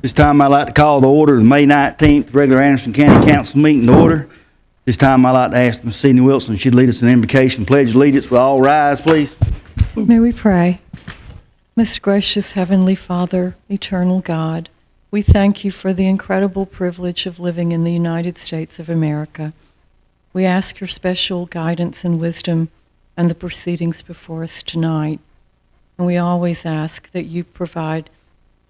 This time I'd like to call the order of the May 19th regular Anderson County Council meeting to order. This time I'd like to ask Ms. Sidney Wilson, she'd lead us in invocation, pledge of allegiance. Will all rise, please? May we pray? Most gracious Heavenly Father, eternal God, we thank you for the incredible privilege of living in the United States of America. We ask your special guidance and wisdom and the proceedings before us tonight. And we always ask that you provide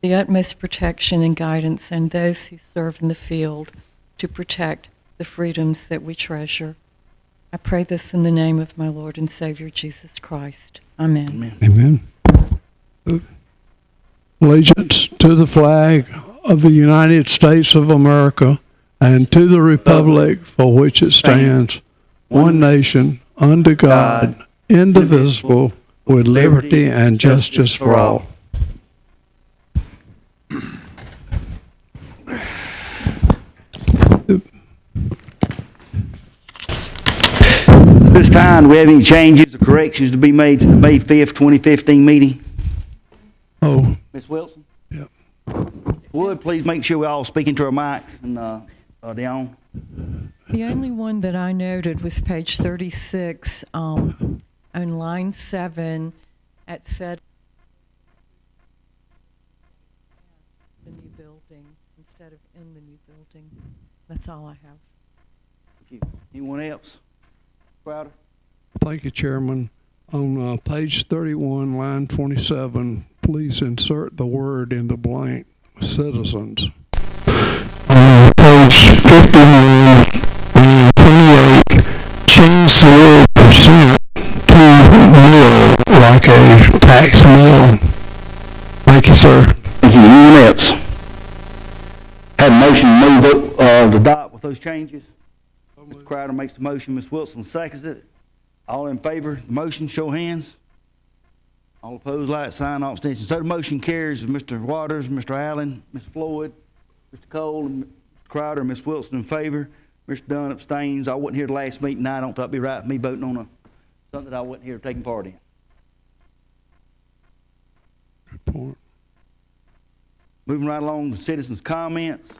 the utmost protection and guidance and those who serve in the field to protect the freedoms that we treasure. I pray this in the name of my Lord and Savior Jesus Christ. Amen. Amen. Amen. Allegiance to the flag of the United States of America and to the republic for which it stands, one nation, under God, indivisible, with liberty and justice for all. This time, do we have any changes or corrections to be made to the May 5th, 2015 meeting? Oh, Ms. Wilson? yep. Would please make sure we all speak into our mics and down. The only one that I noted was page 36 on line 7 at said the new building instead of in the new building. That's all I have. Thank you. Anyone else? Crowder? Thank you, Chairman. On page 31, line 27, please insert the word in the blank, citizens. Page 51, line 28, change the word percent to mill, like a tax mill. Thank you, sir. Thank you. Anyone else? Have a motion to move the dot with those changes? Mr. Crowder makes the motion. Ms. Wilson seconds it. All in favor of the motion, show hands. All opposed, like sign, all abstentions. So the motion carries with Mr. Waters, Mr. Allen, Ms. Floyd, Mr. Cole, and Mr. Crowder, and Ms. Wilson in favor. Mr. Dunn abstains. I wasn't here the last meeting. I don't think it'd be right for me voting on something that I wasn't here taking part in. Good point. Moving right along with citizens' comments.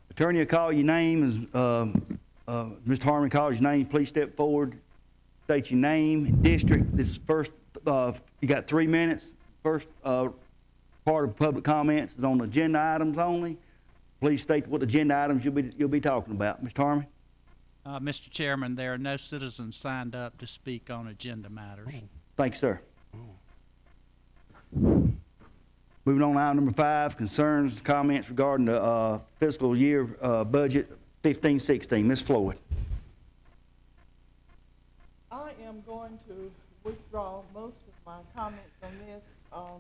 Attorney will call your name. As Mr. Harmon calls your name, please step forward. State your name, district. This is first, you got 3 minutes. First part of public comments is on agenda items only. Please state what agenda items you'll be talking about. Mr. Harmon? Mr. Chairman, there are no citizens signed up to speak on agenda matters. Thank you, sir. Moving on to item number 5, concerns, comments regarding the fiscal year budget 15-16. Ms. Floyd. I am going to withdraw most of my comments on this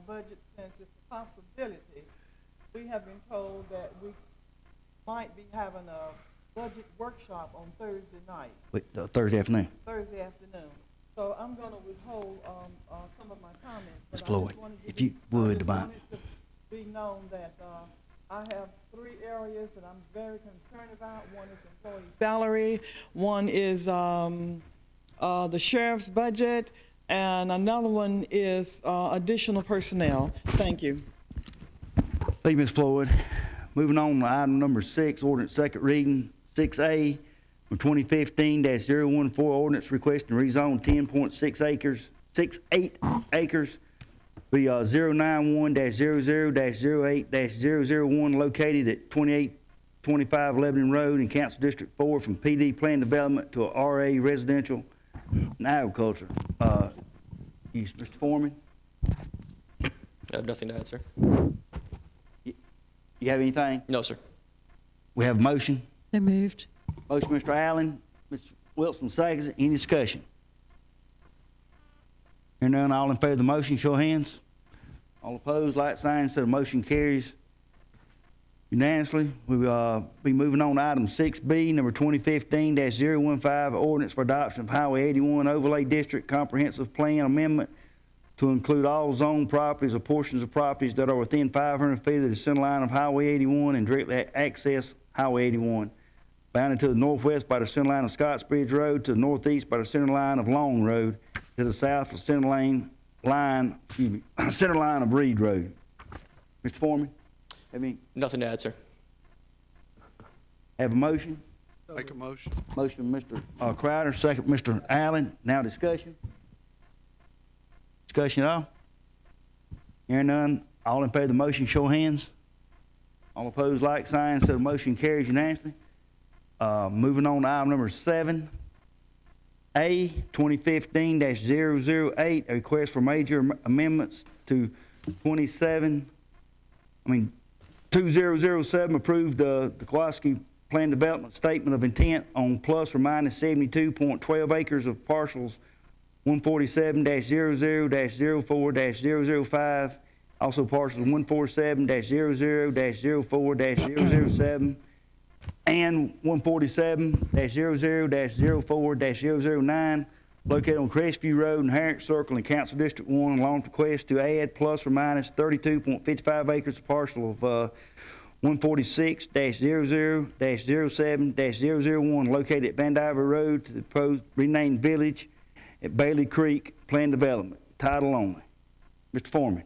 budget since it's a possibility. We have been told that we might be having a budget workshop on Thursday night. Thursday afternoon. Thursday afternoon. So I'm going to withhold some of my comments. Ms. Floyd, if you would, I just wanted to be known that I have 3 areas that I'm very concerned about. One is employee salary, one is the sheriff's budget, and another one is additional personnel. Thank you. Thank you, Ms. Floyd. Moving on to item number 6, ordinance second reading, 6A from 2015-014, ordinance requesting rezone 10.6 acres, 68 acres, be 091-00-08-001 located at 2825 Lebanon Road in Council District 4 from PD Plan Development to a RA Residential and Agriculture use. Mr. Foreman? I have nothing to add, sir. You have anything? No, sir. We have a motion. So moved. Motion, Mr. Allen. Mr. Wilson seconds it. Any discussion? Hearing none, all in favor of the motion, show of hands. All opposed, like sign, so the motion carries unanimously. We will be moving on to item 6B, number 2015-015, ordinance for adoption of Highway 81 Overlay District Comprehensive Plan Amendment to include all zone properties or portions of properties that are within 500 feet of the center line of Highway 81 and directly access Highway 81, bounded to the northwest by the center line of Scottsbridge Road, to the northeast by the center line of Long Road, to the south of center line of Reed Road. Mr. Foreman? Have any, Nothing to add, sir. have a motion? Make a motion. Motion, Mr. Crowder, second, Mr. Allen. Now discussion? Discussion at all? Hearing none, all in favor of the motion, show of hands. All opposed, like sign, so the motion carries unanimously. Moving on to item number 7. A, 2015-008, a request for major amendments to 2007, approved the Kowalski Plan Development Statement of Intent on plus or minus 72.12 acres of parcels 147-00-04-005, also parcels 147-00-04-007, and 147-00-04-009, located on Crestview Road and Harris Circle in Council District 1, along with request to add plus or minus 32.55 acres of parcel of 146-00-07-001, located at Vandiver Road to the proposed renamed village at Bailey Creek Plan Development, title only. Mr. Foreman.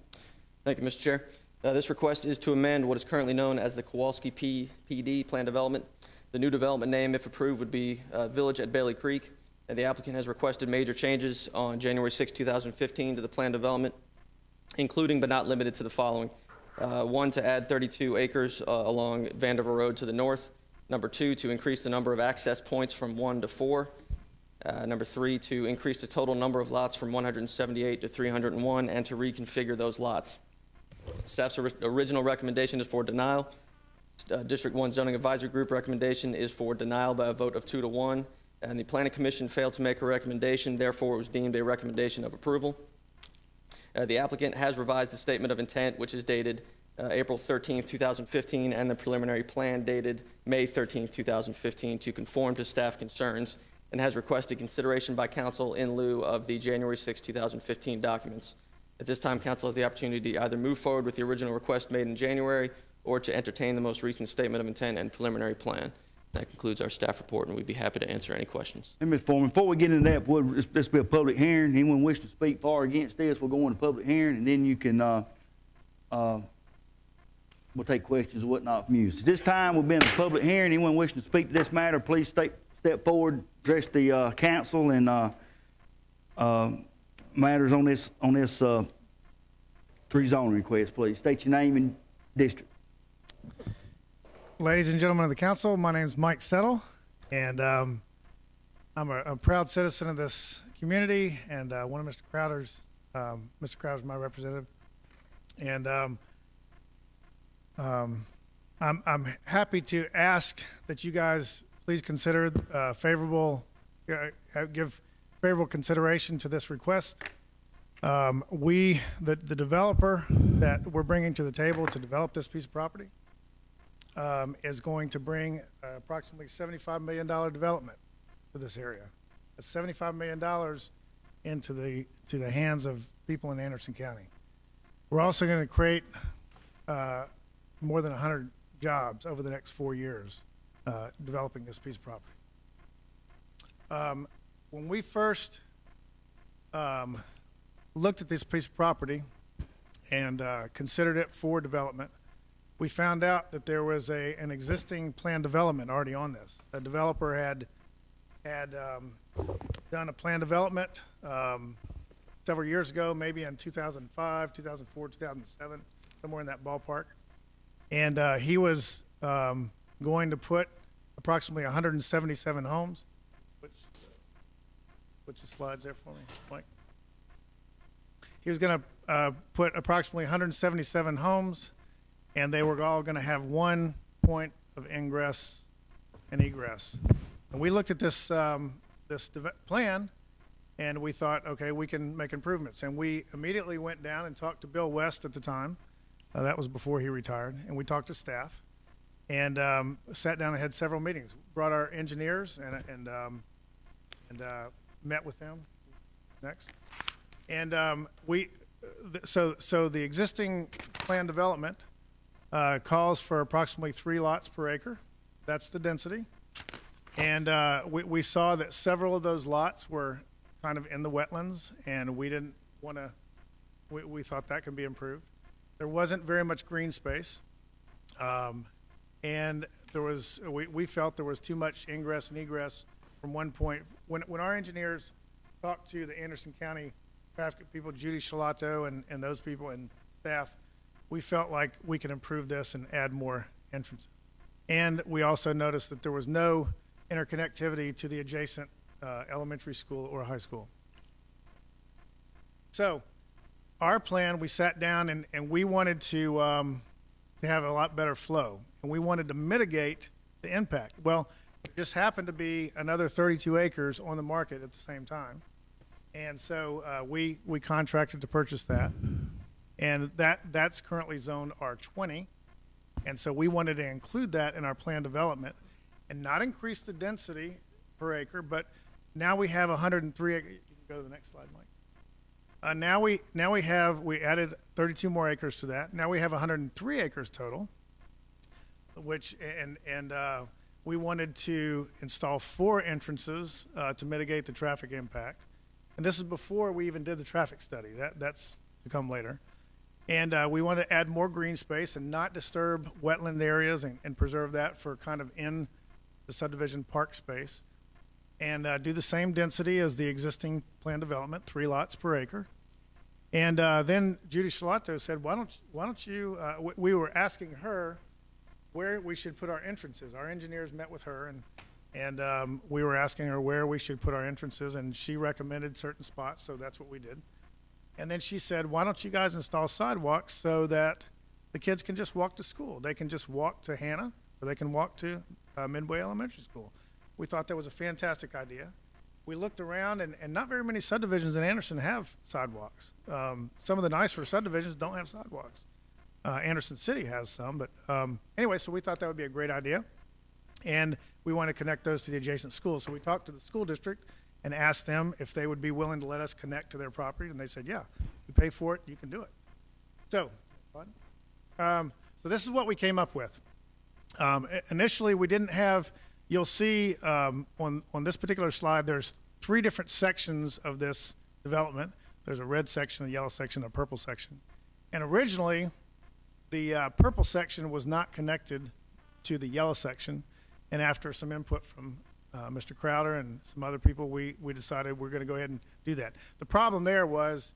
Thank you, Mr. Chair. This request is to amend what is currently known as the Kowalski PD Plan Development. The new development name, if approved, would be Village at Bailey Creek. And the applicant has requested major changes on January 6, 2015 to the plan development, including but not limited to the following. 1, to add 32 acres along Vandiver Road to the north. Number 2, to increase the number of access points from 1 to 4. Number 3, to increase the total number of lots from 178 to 301 and to reconfigure those lots. Staff's original recommendation is for denial. District 1 Zoning Advisory Group recommendation is for denial by a vote of 2 to 1. And the Planning Commission failed to make a recommendation, therefore it was deemed a recommendation of approval. The applicant has revised the statement of intent, which is dated April 13, 2015, and the preliminary plan dated May 13, 2015, to conform to staff concerns, and has requested consideration by council in lieu of the January 6, 2015 documents. At this time, council has the opportunity to either move forward with the original request made in January or to entertain the most recent statement of intent and preliminary plan. That concludes our staff report, and we'd be happy to answer any questions. Hey, Mr. Foreman, before we get into that, this will be a public hearing. Anyone wish to speak for or against this, we'll go into public hearing, and then you can, we'll take questions and whatnot from you. So this time, we've been in a public hearing. Anyone wishing to speak to this matter, please step forward, address the council and matters on this rezoning request, please. State your name and district. Ladies and gentlemen of the council, my name is Mike Settle, and I'm a proud citizen of this community, and one of Mr. Crowder's my representative. And I'm happy to ask that you guys please consider give favorable consideration to this request. The developer that we're bringing to the table to develop this piece of property is going to bring approximately $75 million development to this area. That's $75 million into the hands of people in Anderson County. We're also going to create more than 100 jobs over the next 4 years developing this piece of property. When we first looked at this piece of property and considered it for development, we found out that there was an existing plan development already on this. A developer had done a plan development several years ago, maybe in 2005, 2004, 2007, somewhere in that ballpark. And he was going to put approximately 177 homes. Put your slides there for me, Mike. He was going to put approximately 177 homes, and they were all going to have one point of ingress and egress. And we looked at this plan, and we thought, okay, we can make improvements. And we immediately went down and talked to Bill West at the time. That was before he retired. And we talked to staff and sat down and had several meetings. Brought our engineers and met with them. Next. And so the existing plan development calls for approximately 3 lots per acre. That's the density. And we saw that several of those lots were kind of in the wetlands, and we didn't want to, we thought that could be improved. There wasn't very much green space. And we felt there was too much ingress and egress from one point. When our engineers talked to the Anderson County traffic people, Judy Shalato and those people and staff, we felt like we could improve this and add more entrances. And we also noticed that there was no interconnectivity to the adjacent elementary school or high school. So our plan, we sat down and we wanted to have a lot better flow, and we wanted to mitigate the impact. Well, it just happened to be another 32 acres on the market at the same time, and so we contracted to purchase that, and that's currently zoned R20, and so we wanted to include that in our plan development and not increase the density per acre, but now we have 103 acres. You can go to the next slide, Mike. Now we added 32 more acres to that. Now we have 103 acres total, which we wanted to install 4 entrances to mitigate the traffic impact. And this is before we even did the traffic study. That's to come later. And we want to add more green space and not disturb wetland areas and preserve that for kind of in the subdivision park space. And do the same density as the existing plan development, 3 lots per acre. And then Judy Shalato said, why don't you, we were asking her where we should put our entrances. Our engineers met with her, and we were asking her where we should put our entrances, and she recommended certain spots, so that's what we did. And then she said, why don't you guys install sidewalks so that the kids can just walk to school? They can just walk to Hannah, or they can walk to Midway Elementary School. We thought that was a fantastic idea. We looked around, and not very many subdivisions in Anderson have sidewalks. Some of the nicer subdivisions don't have sidewalks. Anderson City has some, but anyway, so we thought that would be a great idea. And we want to connect those to the adjacent schools. So we talked to the school district and asked them if they would be willing to let us connect to their property, and they said, yeah, you pay for it, you can do it. So, so this is what we came up with. Initially, we didn't have, you'll see on this particular slide, there's 3 different sections of this development. There's a red section, a yellow section, a purple section. And originally, the purple section was not connected to the yellow section. And after some input from Mr. Crowder and some other people, we decided we're going to go ahead and do that. The problem there was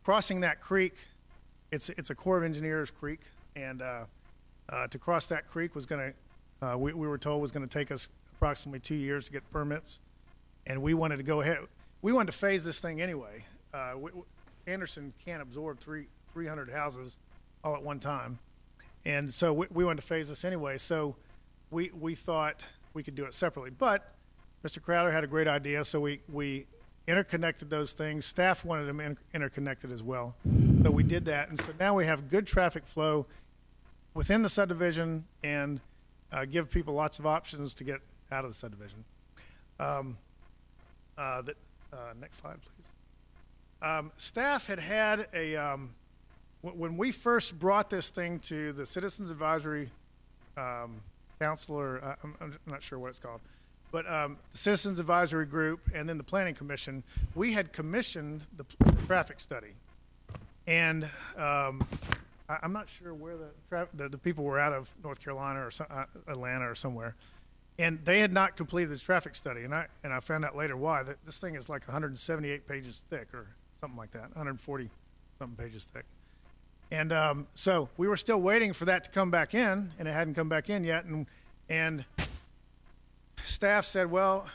crossing that creek. It's a Corps of Engineers creek, and to cross that creek was going to, we were told was going to take us approximately 2 years to get permits, and we wanted to go ahead. We wanted to phase this thing anyway. Anderson can't absorb 300 houses all at one time, and so we wanted to phase this anyway. So we thought we could do it separately, but Mr. Crowder had a great idea, so we interconnected those things. Staff wanted them interconnected as well, so we did that, and so now we have good traffic flow within the subdivision and give people lots of options to get out of the subdivision. Next slide, please. Staff had a, when we first brought this thing to the Citizens Advisory Council, or I'm not sure what it's called, but the Citizens Advisory Group and then the Planning Commission, we had commissioned the traffic study. And I'm not sure where the people were out of, North Carolina or Atlanta or somewhere, and they had not completed the traffic study. And I found out later why. That this thing is like 178 pages thick or something like that, 140 something pages thick. And so we were still waiting for that to come back in, and it hadn't come back in yet. And staff said, well,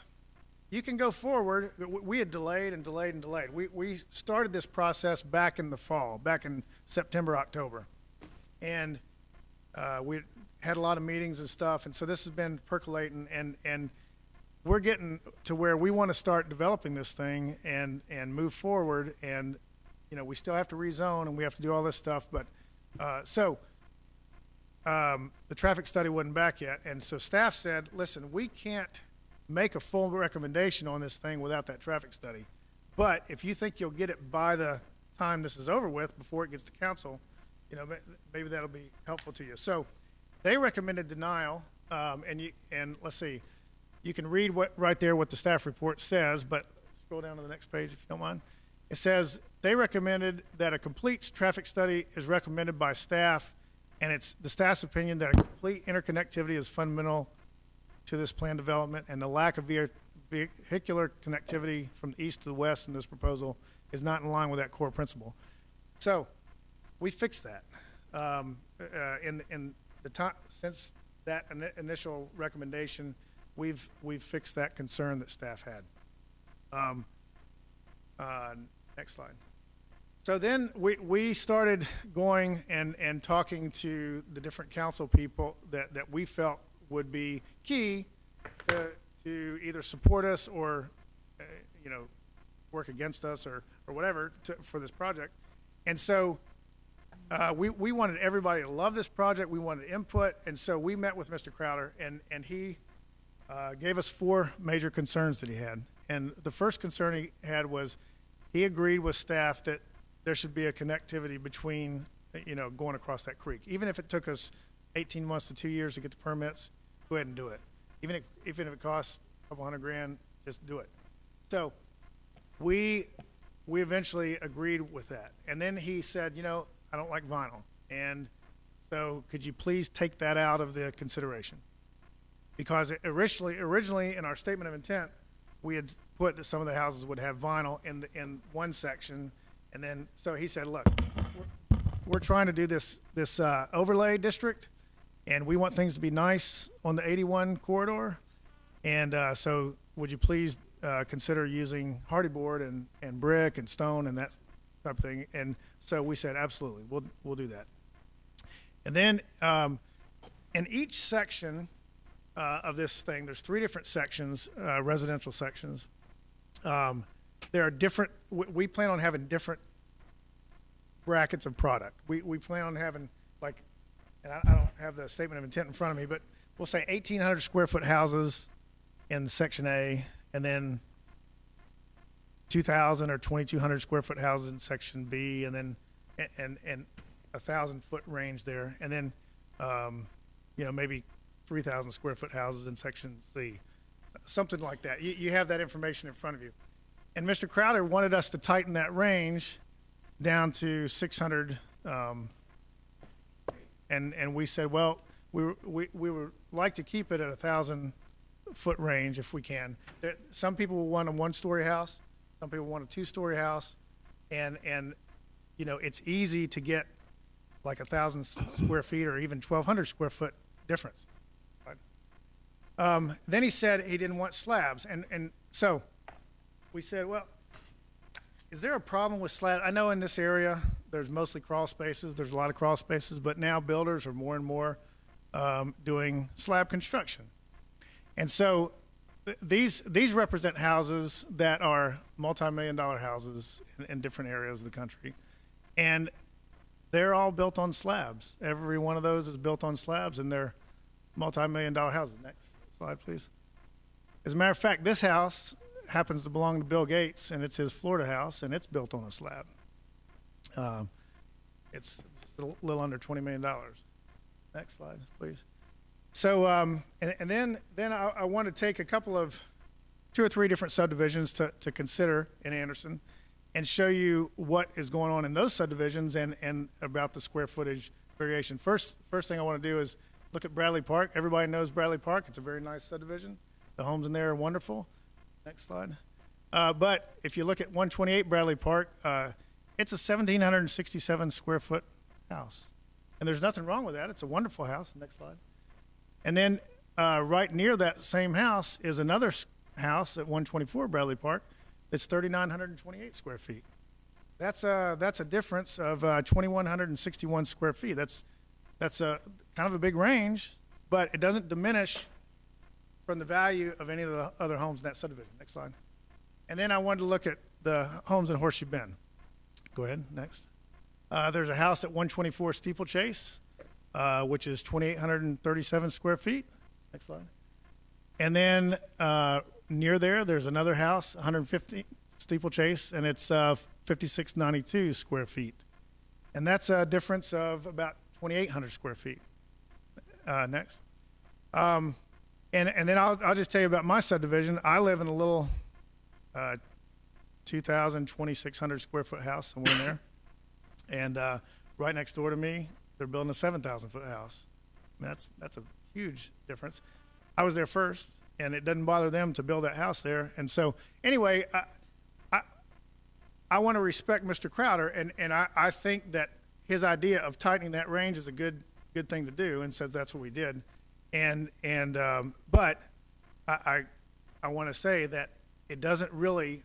you can go forward. We had delayed and delayed and delayed. We started this process back in the fall, back in September, October. And we had a lot of meetings and stuff, and so this has been percolating, and we're getting to where we want to start developing this thing and move forward. And you know, we still have to rezone and we have to do all this stuff, but the traffic study wasn't back yet, and so staff said, listen, we can't make a full recommendation on this thing without that traffic study. But if you think you'll get it by the time this is over with, before it gets to council, you know, maybe that'll be helpful to you. So they recommended denial, and let's see, you can read right there what the staff report says, but scroll down to the next page if you don't mind. It says they recommended that a complete traffic study is recommended by staff And it's the staff's opinion that a complete interconnectivity is fundamental to this plan development, and the lack of vehicular connectivity from the east to the west in this proposal is not in line with that core principle. So we fixed that. In the time since that initial recommendation, we've fixed that concern that staff had. Next slide. So then we started going and talking to the different council people that we felt would be key to either support us or, work against us or whatever for this project. And so we wanted everybody to love this project. We wanted input. And so we met with Mr. Crowder, and he gave us 4 major concerns that he had. And the first concern he had was he agreed with staff that there should be a connectivity between, going across that creek. Even if it took us 18 months to 2 years to get the permits, go ahead and do it. Even if it costs a couple $100,000, just do it. So we eventually agreed with that. And then he said, I don't like vinyl. And so could you please take that out of the consideration? Because originally in our statement of intent, we had put that some of the houses would have vinyl in one section. And then, so he said, look, we're trying to do this overlay district, and we want things to be nice on the 81 corridor. And so would you please consider using hardy board and brick and stone and that type of thing? And so we said, absolutely, we'll do that. And then in each section of this thing, there's 3 different sections, residential sections. There are different, we plan on having different brackets of product. We plan on having, like, and I don't have the statement of intent in front of me, but we'll say 1,800 square foot houses in section A, and then 2,000 or 2,200 square foot houses in section B, and then and 1,000 foot range there, and then maybe 3,000 square foot houses in section C, something like that. You have that information in front of you. And Mr. Crowder wanted us to tighten that range down to 600, and we said, well, we would like to keep it at 1,000 foot range if we can. Some people will want a 1-story house, some people want a 2-story house, and it's easy to get like 1,000 square feet or even 1,200 square foot difference. Then he said he didn't want slabs, and so we said, well, is there a problem with slabs? I know in this area there's mostly crawl spaces. There's a lot of crawl spaces, but now builders are more and more doing slab construction. And so these represent houses that are multi-million-dollar houses in different areas of the country, and they're all built on slabs. Every one of those is built on slabs, and they're multi-million-dollar houses. Next slide, please. As a matter of fact, this house happens to belong to Bill Gates, and it's his Florida house, and it's built on a slab. It's a little under $20 million. Next slide, please. So, and then I want to take a couple of 2 or 3 different subdivisions to consider in Anderson and show you what is going on in those subdivisions and about the square footage variation. First thing I want to do is look at Bradley Park. Everybody knows Bradley Park. It's a very nice subdivision. The homes in there are wonderful. Next slide. But if you look at 128 Bradley Park, it's a 1,767 square foot house. And there's nothing wrong with that. It's a wonderful house. Next slide. And then right near that same house is another house at 124 Bradley Park that's 3,928 square feet. That's a difference of 2,161 square feet. That's a kind of a big range, but it doesn't diminish from the value of any of the other homes in that subdivision. Next slide. And then I wanted to look at the homes in Horseshoe Bend. Go ahead, next. There's a house at 124 Steeplechase, which is 2,837 square feet. Next slide. And then near there's another house, 150 Steeplechase, and it's 5,692 square feet. And that's a difference of about 2,800 square feet. Next. And then I'll just tell you about my subdivision. I live in a little 2,600 square foot house somewhere in there. And right next door to me they're building a 7,000-foot house. I mean, that's a huge difference. I was there first, and it doesn't bother them to build that house there. And so, anyway, I want to respect Mr. Crowder, and I think that his idea of tightening that range is a good thing to do, and so that's what we did. But I want to say that it doesn't really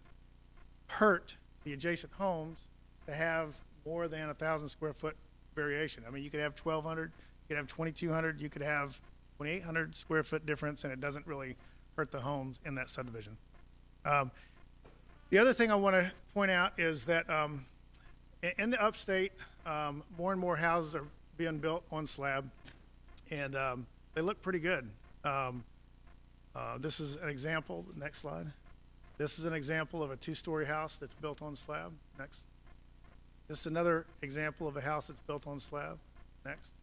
hurt the adjacent homes to have more than 1,000 square foot variation. I mean, you could have 1,200, you could have 2,200, you could have 2,800 square foot difference, and it doesn't really hurt the homes in that subdivision. The other thing I want to point out is that in the upstate, more and more houses are being built on slab, and they look pretty good. This is an example. Next slide. This is an example of a 2-story house that's built on slab. Next. This is another example of a house that's built on slab. Next.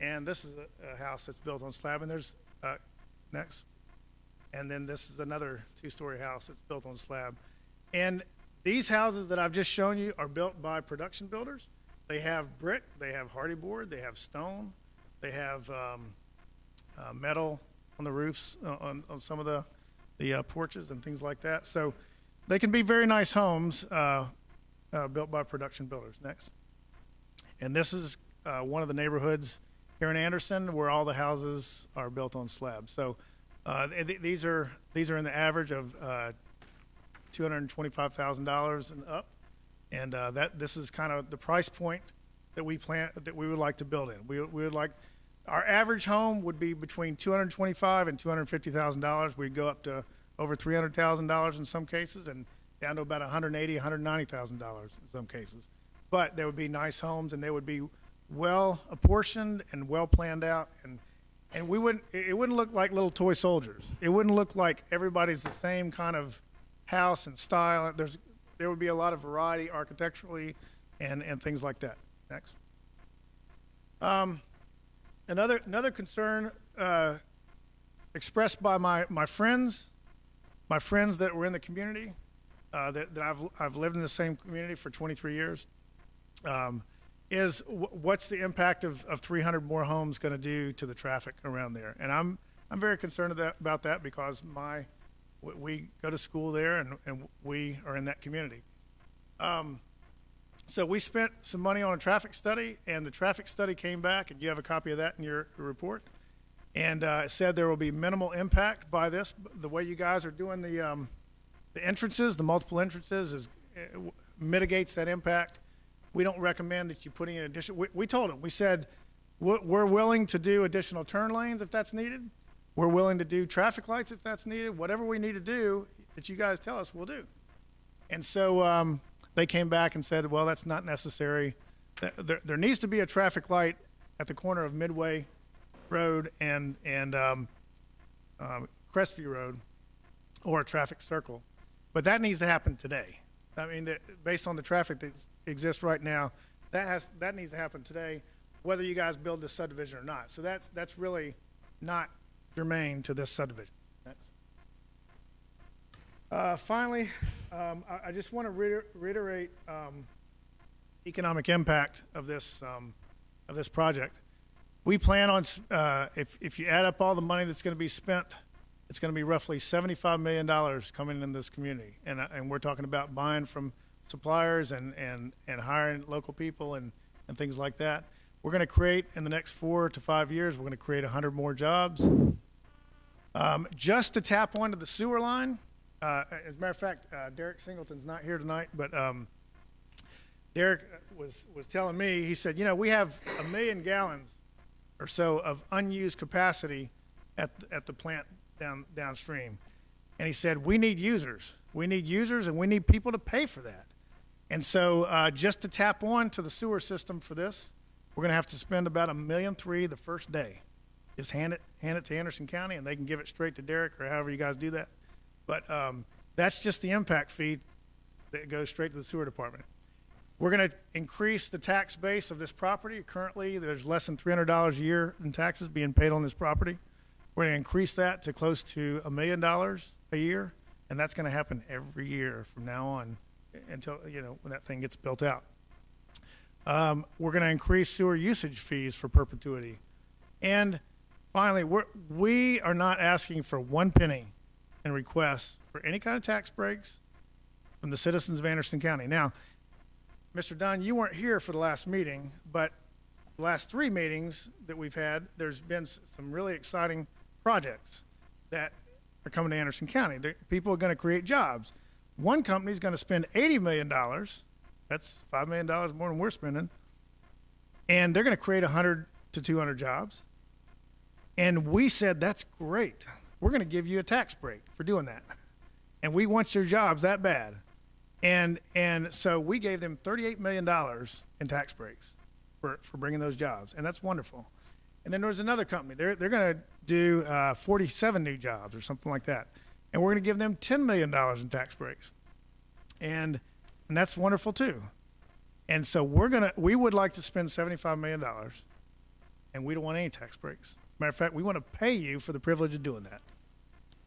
And this is a house that's built on slab, and there's next. And then this is another 2-story house that's built on slab. And these houses that I've just shown you are built by production builders. They have brick, they have hardy board, they have stone, they have metal on the roofs, on some of the porches and things like that. So they can be very nice homes built by production builders. Next. And this is one of the neighborhoods here in Anderson where all the houses are built on slabs. So these are in the average of $225,000 and up, and this is kind of the price point that we would like to build in. We would like, our average home would be between $225,000 and $250,000. We'd go up to over $300,000 in some cases, and down to about $180,000, $190,000 in some cases. But they would be nice homes, and they would be well apportioned and well planned out, and it wouldn't look like little toy soldiers. It wouldn't look like everybody's the same kind of house and style. There would be a lot of variety architecturally and things like that. Next. Another concern expressed by my friends that were in the community, that I've lived in the same community for 23 years, is what's the impact of 300 more homes going to do to the traffic around there? And I'm very concerned about that because we go to school there and we are in that community. So we spent some money on a traffic study, and the traffic study came back, and you have a copy of that in your report. And it said there will be minimal impact by this. The way you guys are doing the entrances, the multiple entrances, mitigates that impact. We don't recommend that you put in additional. We told them, we said, we're willing to do additional turn lanes if that's needed. We're willing to do traffic lights if that's needed. Whatever we need to do that you guys tell us, we'll do. And so they came back and said, well, that's not necessary. There needs to be a traffic light at the corner of Midway Road and Crestview Road, or a traffic circle. But that needs to happen today. I mean, based on the traffic that exists right now, that needs to happen today, whether you guys build this subdivision or not. So that's really not germane to this subdivision. Finally, I just want to reiterate economic impact of this project. We plan on, if you add up all the money that's going to be spent, it's going to be roughly $75 million coming in this community. And we're talking about buying from suppliers and hiring local people and things like that. We're going to create, in the next 4 to 5 years, we're going to create 100 more jobs. Just to tap onto the sewer line, as a matter of fact, Derek Singleton's not here tonight, but Derek was telling me, he said, we have 1 million gallons or so of unused capacity at the plant downstream. And he said, we need users. We need users, and we need people to pay for that. And so just to tap on to the sewer system for this, we're going to have to spend about $1.3 million the first day. Just hand it to Anderson County, and they can give it straight to Derek or however you guys do that. But that's just the impact fee that goes straight to the sewer department. We're going to increase the tax base of this property. Currently, there's less than $300 a year in taxes being paid on this property. We're going to increase that to close to $1 million a year, and that's going to happen every year from now on until, when that thing gets built out. We're going to increase sewer usage fees for perpetuity. And finally, we are not asking for one penny in requests for any kind of tax breaks from the citizens of Anderson County. Now, Mr. Dunn, you weren't here for the last meeting, but the last 3 meetings that we've had, there's been some really exciting projects that are coming to Anderson County. People are going to create jobs. One company is going to spend $80 million. That's $5 million more than we're spending. And they're going to create 100 to 200 jobs. And we said, that's great. We're going to give you a tax break for doing that. And we want your jobs that bad. And so we gave them $38 million in tax breaks for bringing those jobs. And that's wonderful. And then there's another company. They're going to do 47 new jobs or something like that. And we're going to give them $10 million in tax breaks. And that's wonderful too. And so we would like to spend $75 million, and we don't want any tax breaks. Matter of fact, we want to pay you for the privilege of doing that.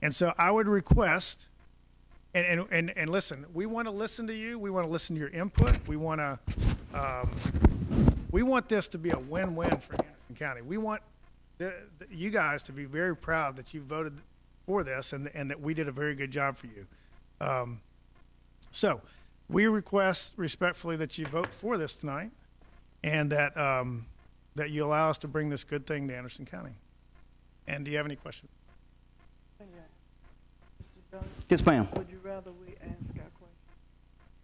And so I would request, and listen, we want to listen to you. We want to listen to your input. We want this to be a win-win for Anderson County. We want you guys to be very proud that you voted for this and that we did a very good job for you. So we request respectfully that you vote for this tonight, and that you allow us to bring this good thing to Anderson County. And do you have any questions? Mr. Dunn, Yes, ma'am. would you rather we ask our question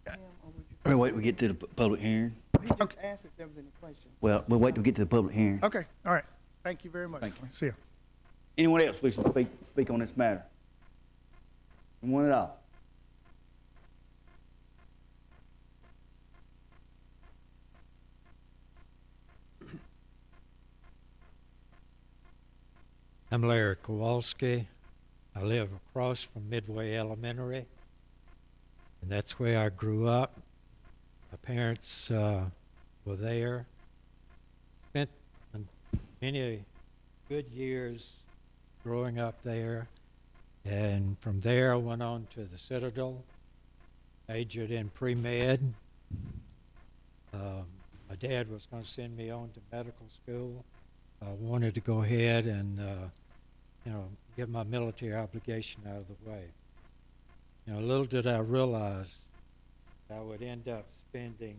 to him, or would you? We'll wait till we get to the public hearing. He just asked if there was any questions. Well, we'll wait till we get to the public hearing. Okay, all right. Thank you very much. Thank you. See you. Anyone else wish to speak on this matter? Anyone at all? I'm Larry Kowalski. I live across from Midway Elementary, and that's where I grew up. My parents were there. Spent many good years growing up there, and from there I went on to the Citadel, majored in pre-med. My dad was going to send me on to medical school. I wanted to go ahead and get my military obligation out of the way. Little did I realize I would end up spending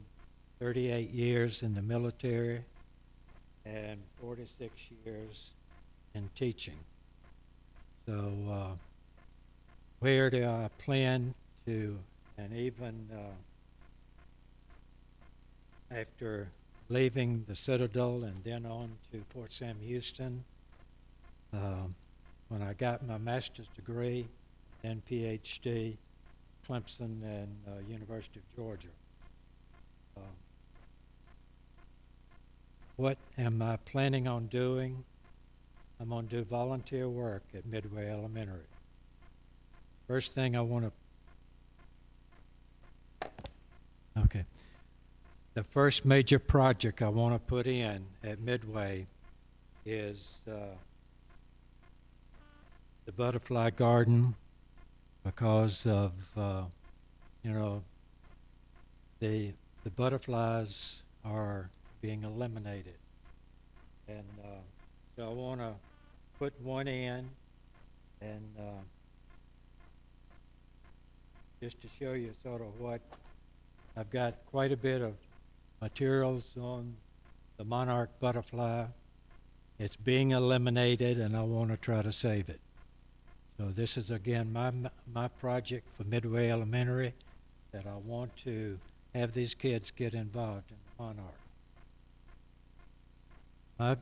38 years in the military and 46 years in teaching. So where do I plan to, and even after leaving the Citadel and then on to Fort Sam Houston, when I got my master's degree and PhD, Clemson and University of Georgia. What am I planning on doing? I'm going to do volunteer work at Midway Elementary. First thing I want to... Okay. The first major project I want to put in at Midway is the butterfly garden, because of the butterflies are being eliminated, and so I want to put one in, and just to show you sort of what I've got, quite a bit of materials on the monarch butterfly. It's being eliminated, and I want to try to save it. So this is, again, my project for Midway Elementary, that I want to have these kids get involved in the monarch. My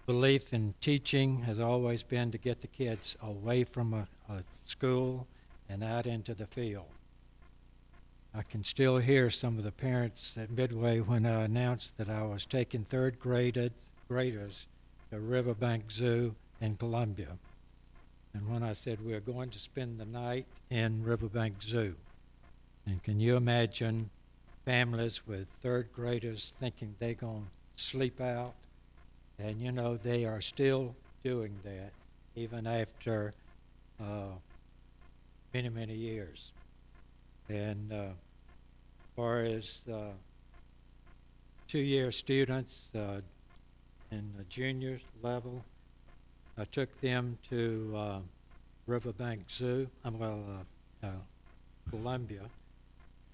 belief in teaching has always been to get the kids away from a school and out into the field. I can still hear some of the parents at Midway when I announced that I was taking third graders to Riverbank Zoo in Columbia. And when I said we're going to spend the night in Riverbank Zoo. And can you imagine families with third graders thinking they're going to sleep out? And they are still doing that even after many, many years. And as far as two-year students in the junior level. I took them to Riverbank Zoo, Columbia,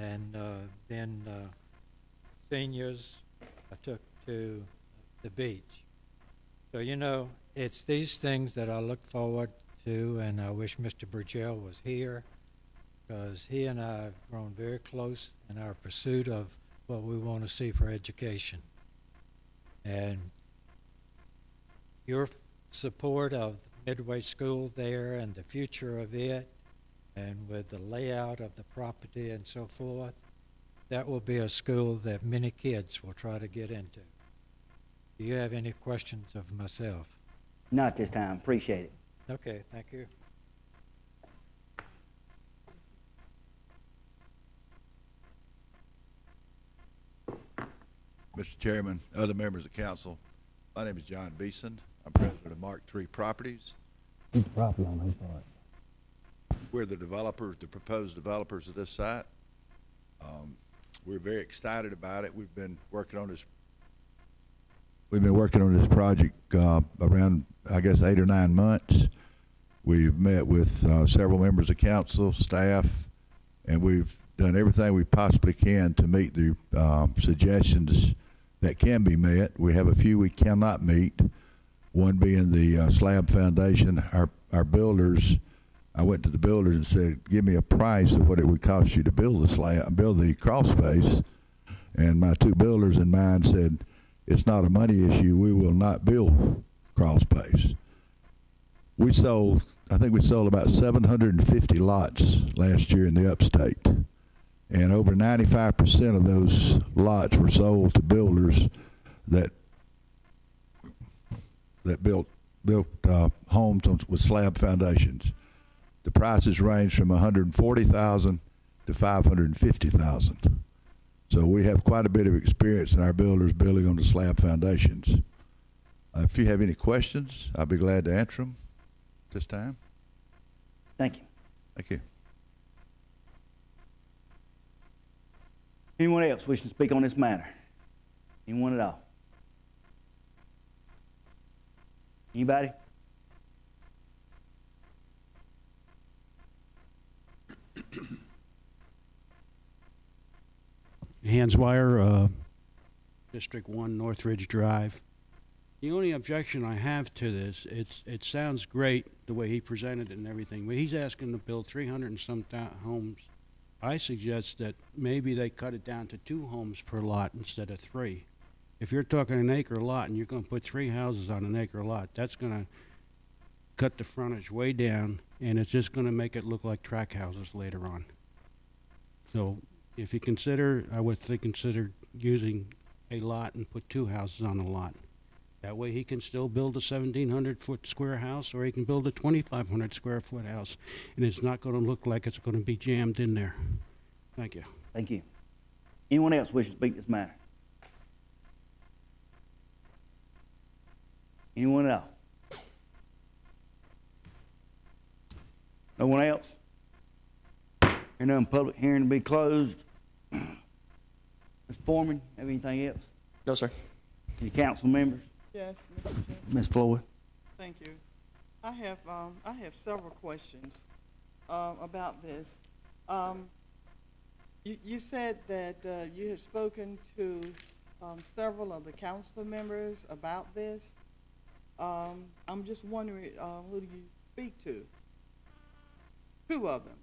and then seniors I took to the beach. So, you know, it's these things that I look forward to, and I wish Mr. Burgell was here, because he and I have grown very close in our pursuit of what we want to see for education. And your support of Midway School there and the future of it, and with the layout of the property and so forth, that will be a school that many kids will try to get into. Do you have any questions of myself? Not this time. Appreciate it. Okay, thank you. Mr. Chairman, other members of council, my name is John Beeson. I'm president of Mark III Properties. Who's the property on his part? We're the developers, the proposed developers of this site. We're very excited about it. We've been working on this project around, I guess, 8 or 9 months. We've met with several members of council, staff, and we've done everything we possibly can to meet the suggestions that can be met. We have a few we cannot meet, one being the slab foundation. Our builders, I went to the builders and said, give me a price of what it would cost you to build the crawl space. And my two builders and mine said, it's not a money issue. We will not build crawl space. I think we sold about 750 lots last year in the upstate. And over 95% of those lots were sold to builders that built homes with slab foundations. The prices range from $140,000 to $550,000. So we have quite a bit of experience in our builders building on the slab foundations. If you have any questions, I'll be glad to answer them this time. Thank you. Thank you. Anyone else wishing to speak on this matter? Anyone at all? Anybody? Hanswire, District 1, Northridge Drive. The only objection I have to this, it sounds great the way he presented it and everything, but he's asking to build 300 and some homes. I suggest that maybe they cut it down to 2 homes per lot instead of 3. If you're talking an acre lot and you're going to put 3 houses on an acre lot, that's going to cut the frontage way down, and it's just going to make it look like track houses later on. So if you consider, I would consider using a lot and put 2 houses on a lot. That way he can still build a 1,700-foot square house, or he can build a 2,500 square foot house, and it's not going to look like it's going to be jammed in there. Thank you. Thank you. Anyone else wishing to speak this matter? Anyone at all? No one else? Hearing none, public hearing to be closed. Mr. Foreman, have anything else? No, sir. Any council members? Yes, Mr. Chairman. Ms. Floyd? Thank you. I have several questions about this. You said that you had spoken to several of the council members about this. I'm just wondering, who do you speak to? 2 of them,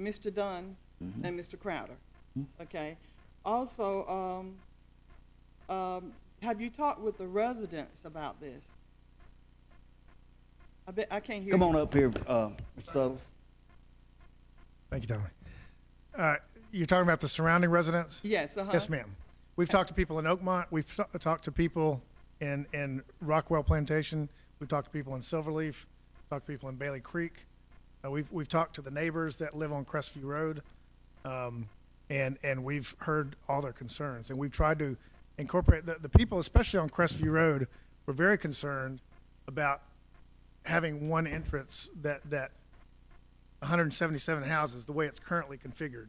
Mr. Dunn and Mr. Crowder. Okay. Also, have you talked with the residents about this? I can't hear you. Come on up here, Mr. Suttles. Thank you, Tommy. You're talking about the surrounding residents? Yes, Yes, ma'am. We've talked to people in Oakmont. We've talked to people in Rockwell Plantation. We've talked to people in Silverleaf. Talked to people in Bailey Creek. We've talked to the neighbors that live on Crestview Road, and we've heard all their concerns. And we've tried to incorporate the people, especially on Crestview Road, were very concerned about having one entrance that 177 houses, the way it's currently configured,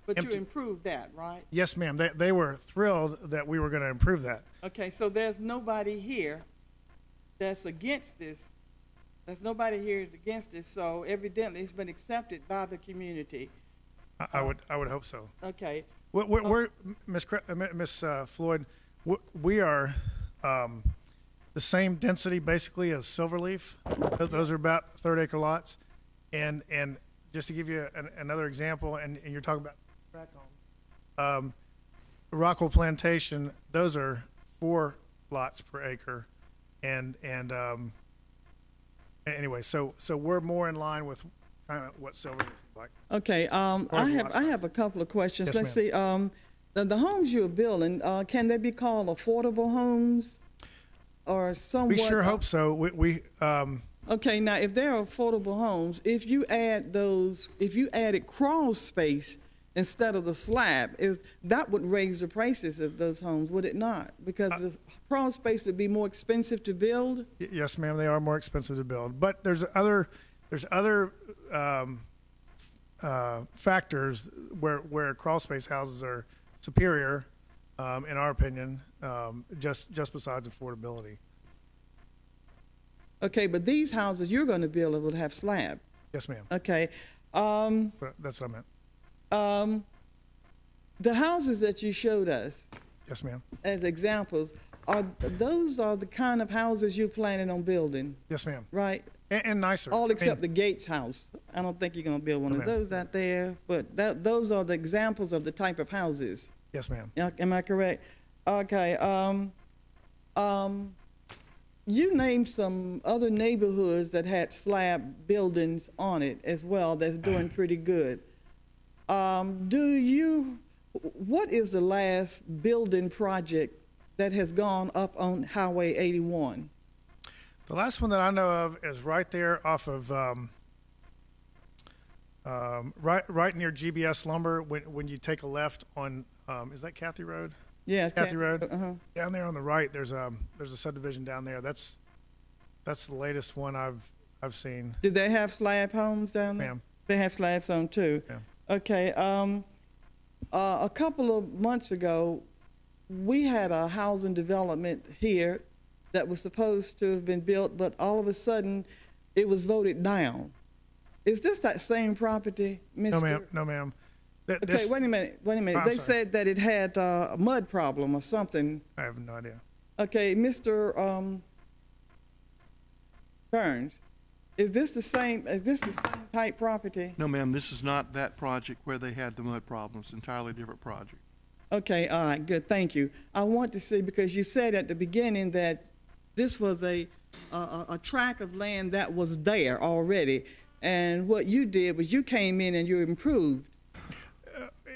But you empty. improved that, right? Yes, ma'am. They were thrilled that we were going to improve that. Okay, so there's nobody here that's against this. There's nobody here is against it, so evidently it's been accepted by the community. I would hope so. Okay, We're Miss Floyd. We are the same density basically as Silverleaf. Those are about 3rd-acre lots, and just to give you another example, and you're talking about track homes. Rockwell Plantation, those are 4 lots per acre, and anyway, so we're more in line with kind of what Silverleaf is like. okay, far as I lot size. have a couple of questions. Yes, Let's see, the homes you're building, can they be called affordable homes? Or somewhat? We sure hope so. Okay, now if they're affordable homes, if you added crawl space instead of the slab, that would raise the prices of those homes, would it not? Because the crawl space would be more expensive to build? Yes, ma'am, they are more expensive to build, but there's other factors where crawl space houses are superior, in our opinion, just besides affordability. Okay, but these houses you're going to build will have slab. Yes, ma'am. Okay. That's what I meant. The houses that you showed us Yes, ma'am. as examples, those are the kind of houses you're planning on building, Yes, ma'am. right? And nicer. All except the Gates house. I don't think you're going to build one No, of ma'am. those out there, but those are the examples of the type of houses. Yes, ma'am. Yeah, am I correct? Okay. You named some other neighborhoods that had slab buildings on it as well that's doing pretty good. What is the last building project that has gone up on Highway 81? The last one that I know of is right there off of right near GBS Lumber when you take a left on is that Kathy Road? Yeah, Kathy Road. Uh-huh. Down there on the right, there's a subdivision down there. That's the latest one I've seen. Do they have slab homes down there? Ma'am. They have slabs home too. Yeah. Okay. A couple of months ago, we had a housing development here that was supposed to have been built, but all of a sudden, it was voted down. Is this that same property, Mr.? No, ma'am. No, ma'am. Okay, wait a minute. I'm They sorry. said that it had a mud problem or something. I have no idea. Okay, Mr. Burns, is this the same type property? No, ma'am, this is not that project where they had the mud problems, entirely different project. Okay, all right, good, thank you. I want to see, because you said at the beginning that this was a tract of land that was there already, and what you did was you came in and you improved.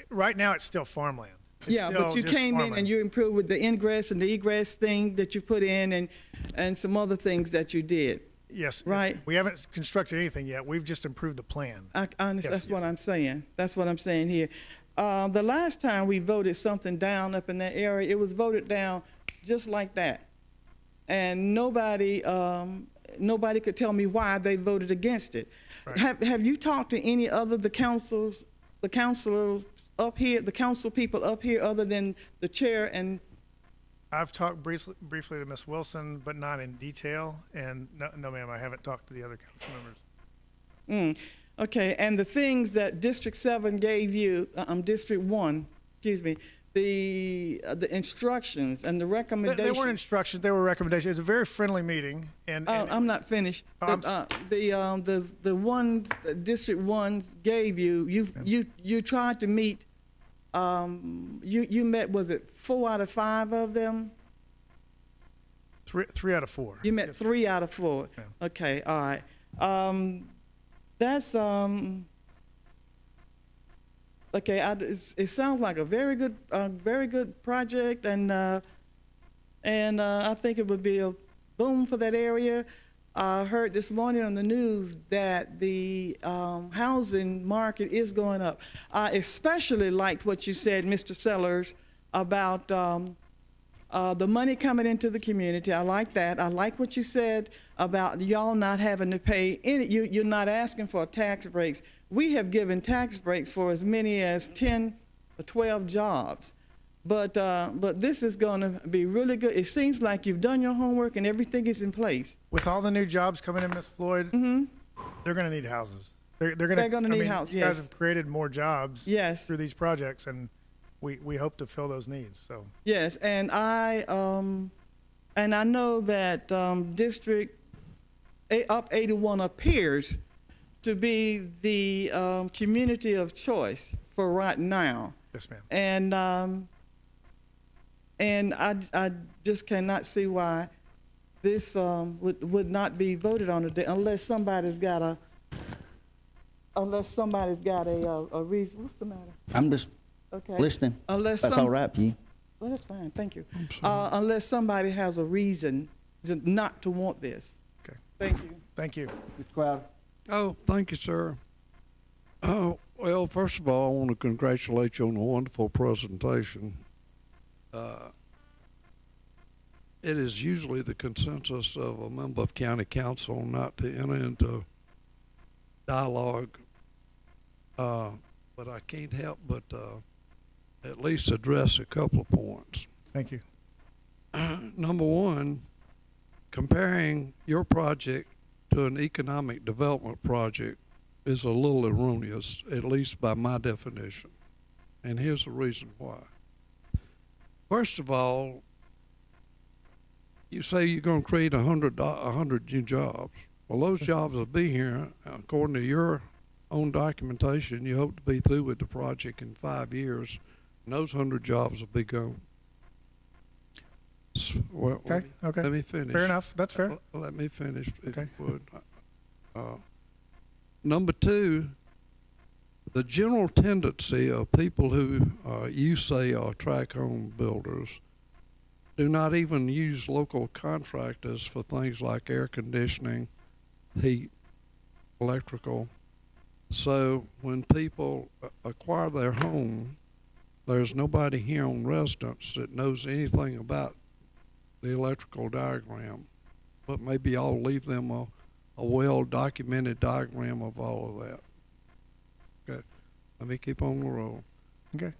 Right now, it's still farmland. It's Yeah, still but you just came in farmland. and you improved with the ingress and the egress thing that you put in and some other things that you did. Yes. Right. We haven't constructed anything yet. We've just improved the plan. I understand. Yes, That's what yes. I'm saying. That's what I'm saying here. The last time we voted something down up in that area, it was voted down just like that. And nobody could tell me why they voted against it. Right. Have you talked to any other the councilors up here, the council people up here, other than the chair and? I've talked briefly to Ms. Wilson, but not in detail. And no, ma'am, I haven't talked to the other council members. Okay, and the things that District 7 gave you, District 1, excuse me, the instructions and the They recommendations. weren't instructions; they were recommendations. It was a very friendly meeting, and I'm not finished. Oh, The one District 1 gave you, you tried to meet. You met, was it 4 out of 5 of them? three out of 4. You met Yes. 3 out of 4. Yeah. Okay, all right. That's okay. It sounds like a very good project, and I think it would be a boom for that area. I heard this morning on the news that the housing market is going up. I especially liked what you said, Mr. Sellers, about the money coming into the community. I like that. I like what you said about y'all not having to pay any. You're not asking for tax breaks. We have given tax breaks for as many as 10 12 jobs. But this is going to be really good. It seems like you've done your homework and everything is in place. With all the new jobs coming in, Ms. Floyd, they're going to need houses. They're going gonna need houses, You guys yes. have created more jobs Yes. through these projects, and we hope to fill those needs. So Yes, and I know that District Up 81 appears to be the community of choice for right now. yes, ma'am. And I just cannot see why this would not be voted on today unless somebody's got a reason. What's the matter? I'm just Okay. listening. Unless That's all right for you. Well, that's fine. Thank you. Unless somebody has a reason not to want this. Okay. Thank you. Thank you. Mr. Crowder. Oh, thank you, sir. Oh, well, first of all, I want to congratulate you on a wonderful presentation. It is usually the consensus of a member of county council not to enter into dialogue, but I can't help but at least address a couple of points. Thank you. Number one, comparing your project to an economic development project is a little erroneous, at least by my definition. And here's the reason why. First of all, you say you're going to create 100 new jobs. Well, those jobs will be here, according to your own documentation. You hope to be through with the project in 5 years, and those 100 jobs will be gone. Well, Okay. let me finish. Fair enough. That's fair. Let me finish, if Okay. you would. Number two, the general tendency of people who you say are tract home builders do not even use local contractors for things like air conditioning, heat, electrical. So when people acquire their home, there's nobody here on residence that knows anything about the electrical diagram, but maybe I'll leave them a well-documented diagram of all of that. Okay, let me keep on the roll. Okay.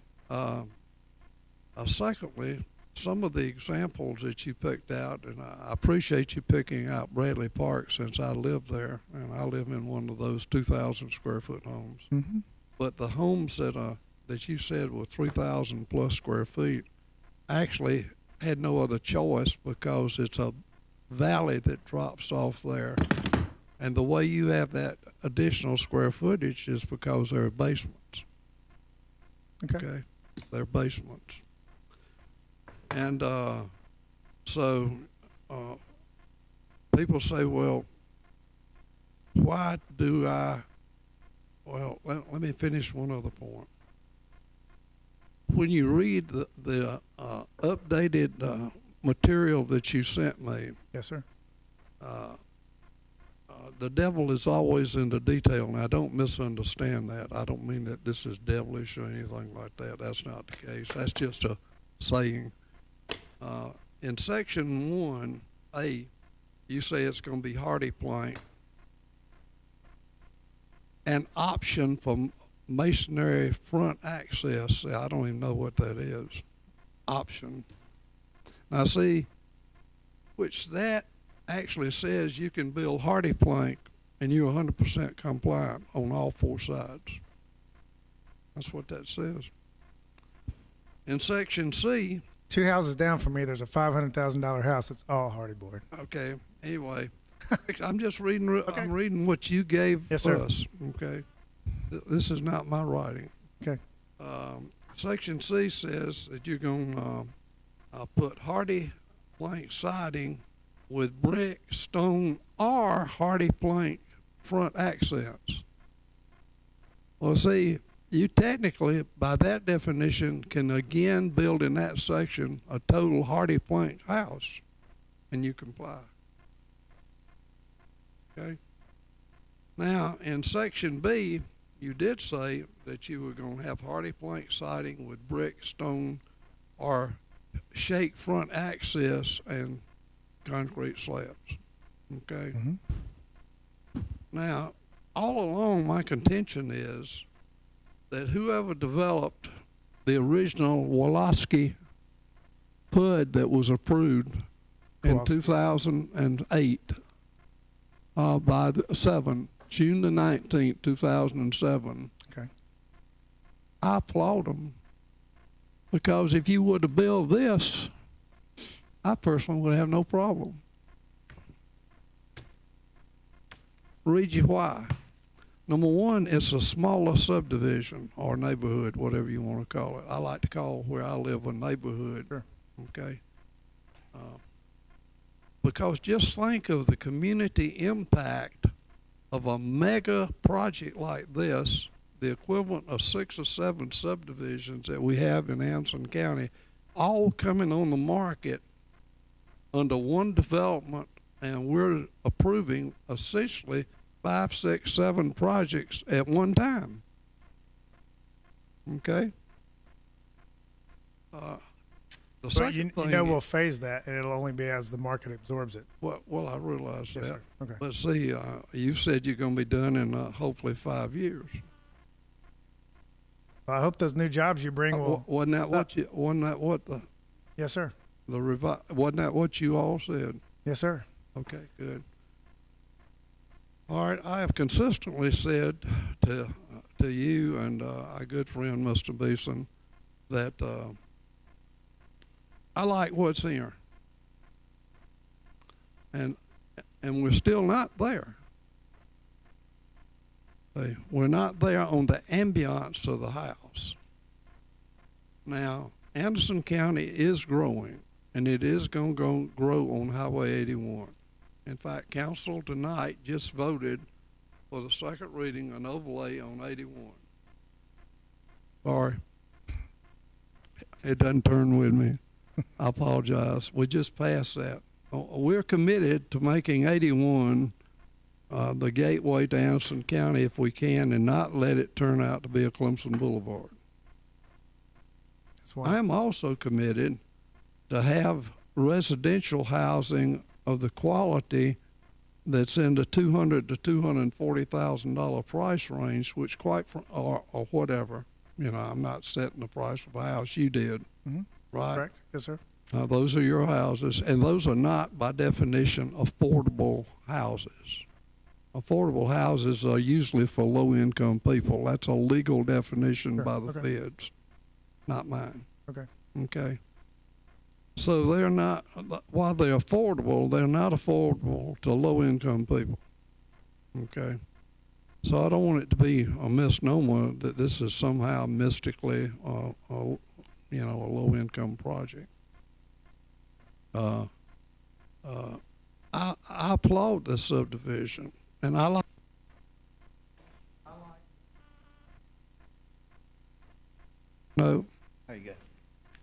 Secondly, some of the examples that you picked out, and I appreciate you picking out Bradley Park since I live there, and I live in one of those 2,000 square foot homes. Mm-hmm. But the homes that you said were 3,000 plus square feet actually had no other choice because it's a valley that drops off there. And the way you have that additional square footage is because they're basements. Okay. They're basements. And so people say, well, why do I? Well, let me finish one other point. When you read the updated material that you sent me, Yes, sir. the devil is always in the detail. Now, don't misunderstand that. I don't mean that this is devilish or anything like that. That's not the case. That's just a saying. In section 1A, you say it's going to be hardy plank. An option for masonry front access. I don't even know what that is. Option. Now see, which that actually says you can build hardy plank and you're 100% compliant on all four sides. That's what that says. In section C, 2 houses down from me, there's a $500,000 house that's all hardy board. okay, anyway, I'm just reading, Okay. I'm reading what you gave Yes, sir. us, okay? This is not my writing. Okay. Section C says that you're going to put hardy plank siding with brick, stone, or hardy plank front accents. Well, see, you technically, by that definition, can again build in that section a total hardy plank house, and you comply. Okay? Now, in section B, you did say that you were going to have hardy plank siding with brick, stone, or shake front access and concrete slabs. Okay? Mm-hmm. Now, all along, my contention is that whoever developed the original Woloski PUD that was approved in Kowalski. 2008 by June the 19th, 2007. Okay. I applaud them, because if you were to build this, I personally would have no problem. Read you why. Number one, it's a smaller subdivision or neighborhood, whatever you want to call it. I like to call where I live a neighborhood. Sure. Okay. Because just think of the community impact of a mega project like this, the equivalent of 6 or 7 subdivisions that we have in Anson County, all coming on the market under one development, and we're approving essentially 5, 6, 7 projects at one time. Okay? The But second you thing, know we'll phase that, and it'll only be as the market absorbs it. well, I realize Yes, that. sir. Okay. But see, you said you're going to be done in hopefully 5 years. I hope those new jobs you bring will. Wasn't that what you? Wasn't that what the Yes, sir. Wasn't that what you all said? Yes, sir. Okay, good. All right, I have consistently said to you and our good friend Mr. Beeson that I like what's here, and we're still not there. See, we're not there on the ambiance of the house. Now, Anderson County is growing, and it is going to grow on Highway 81. In fact, council tonight just voted for the second reading an overlay on 81. Sorry, it doesn't turn with me. I apologize. We just passed that. We're committed to making 81 the gateway to Anderson County if we can, and not let it turn out to be a Clemson Boulevard. That's I wonderful. am also committed to have residential housing of the quality that's in the $200,000 to $240,000 price range, which or whatever. You know, I'm not setting the price of a house. You did, right? Correct. Yes, sir. Those are your houses, and those are not, by definition, affordable houses. Affordable houses are usually for low-income people. That's a legal definition Sure. by the Okay. feds, not mine. Okay. Okay. So they're not, while they're affordable, they're not affordable to low-income people. Okay. So I don't want it to be a misnomer that this is somehow mystically, a low-income project. I applaud this subdivision, and I like. No. There you go.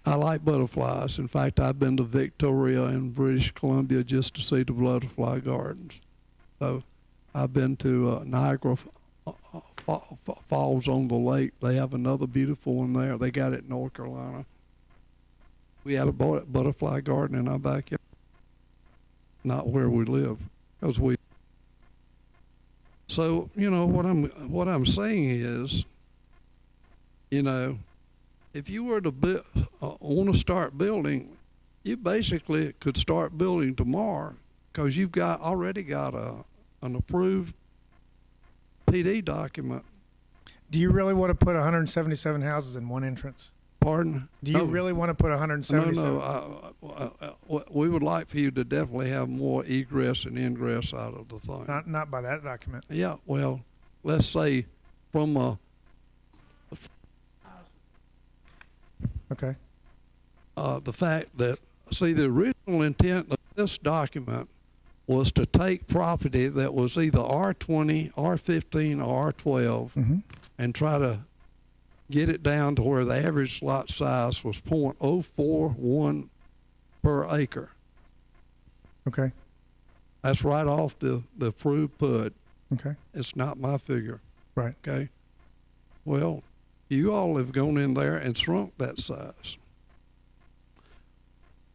I like butterflies. In fact, I've been to Victoria in British Columbia just to see the butterfly gardens. So I've been to Niagara Falls on the lake. They have another beautiful one there. They got it in North Carolina. We had a butterfly garden in our backyard. Not where we live, because we. So what I'm saying is, if you were to want to start building, you basically could start building tomorrow, because you've already got an approved PD document. Do you really want to put 177 houses in one entrance? Pardon? Do you really want to put 177? No. We would like for you to definitely have more egress and ingress out of the thing. Not by that document. Yeah, well, let's say from Okay. the fact that, see, the original intent of this document was to take property that was either R20, R15, or R12 and try to get it down to where the average lot size was .041 per acre. Okay. That's right off the approved PUD. Okay. It's not my figure. Right. Okay. Well, you all have gone in there and shrunk that size.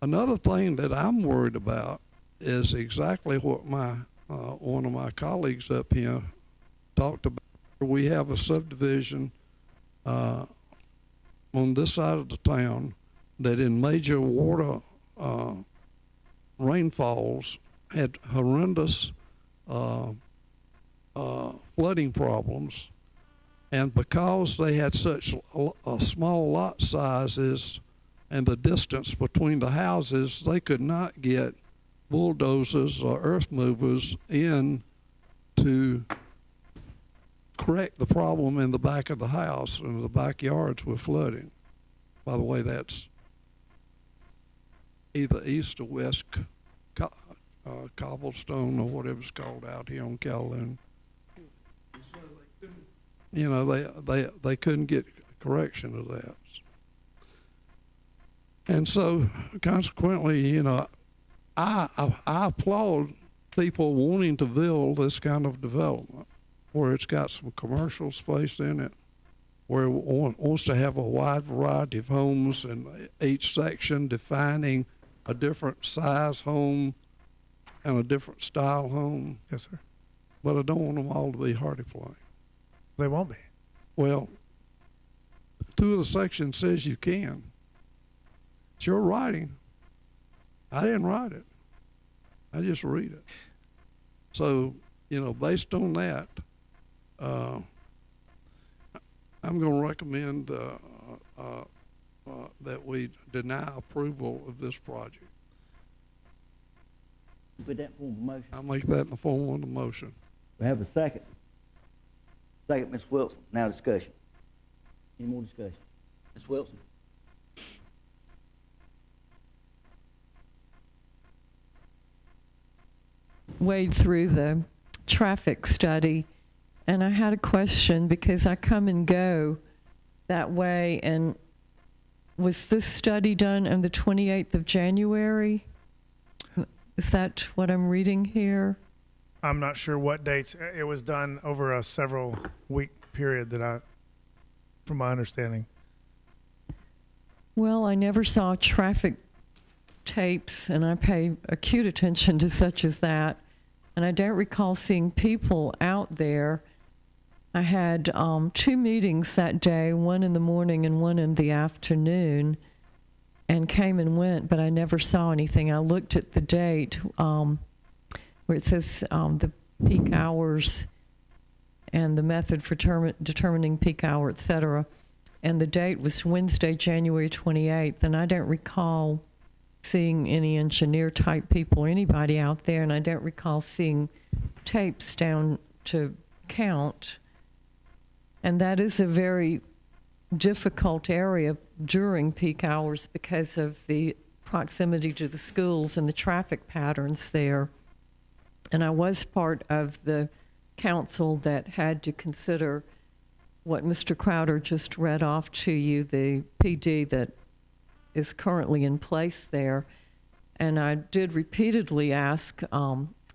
Another thing that I'm worried about is exactly what one of my colleagues up here talked about. We have a subdivision, on this side of the town that in major water rainfalls had horrendous flooding problems. And because they had such small lot sizes and the distance between the houses, they could not get bulldozers or earth movers in to correct the problem in the back of the house, and the backyards were flooding. By the way, that's either east or west cobblestone or whatever it's called out here on Calhoun. You know, they couldn't get correction of that. And so consequently, you know, I applaud people wanting to build this kind of development where it's got some commercial space in it, where it wants to have a wide variety of homes in each section, defining a different size home and a different style home. Yes, sir. But I don't want them all to be hardy plank. They won't be. Well, 2 of the sections says you can. It's your writing. I didn't write it. I just read it. So, you know, based on that, I'm going to recommend that we deny approval of this project. Put that form of motion. I'll make that in the form of the motion. We have a second. Second, Ms. Wilson. Now discussion. Any more discussion? Ms. Wilson? Wade through the traffic study, and I had a question because I come and go that way. And was this study done on the 28th of January? Is that what I'm reading here? I'm not sure what dates. It was done over a several week period from my understanding. Well, I never saw traffic tapes, and I pay acute attention to such as that. And I don't recall seeing people out there. I had 2 meetings that day, one in the morning and one in the afternoon, and came and went, but I never saw anything. I looked at the date where it says the peak hours and the method for determining peak hour, et cetera. And the date was Wednesday, January 28th, and I don't recall seeing any engineer type people or anybody out there, and I don't recall seeing tapes down to count. And that is a very difficult area during peak hours because of the proximity to the schools and the traffic patterns there. And I was part of the council that had to consider what Mr. Crowder just read off to you, the PD that is currently in place there. And I did repeatedly ask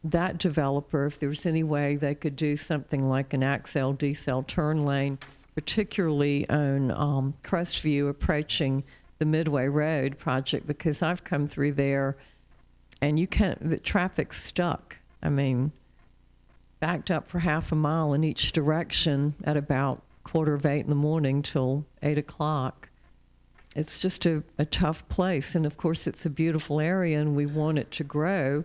that developer if there was any way they could do something like an Axel decel turn lane, particularly on Crestview approaching the Midway Road project, because I've come through there and the traffic's stuck. I mean, backed up for half a mile in each direction at about 7:45 in the morning till 8 o'clock. It's just a tough place. And of course, it's a beautiful area and we want it to grow,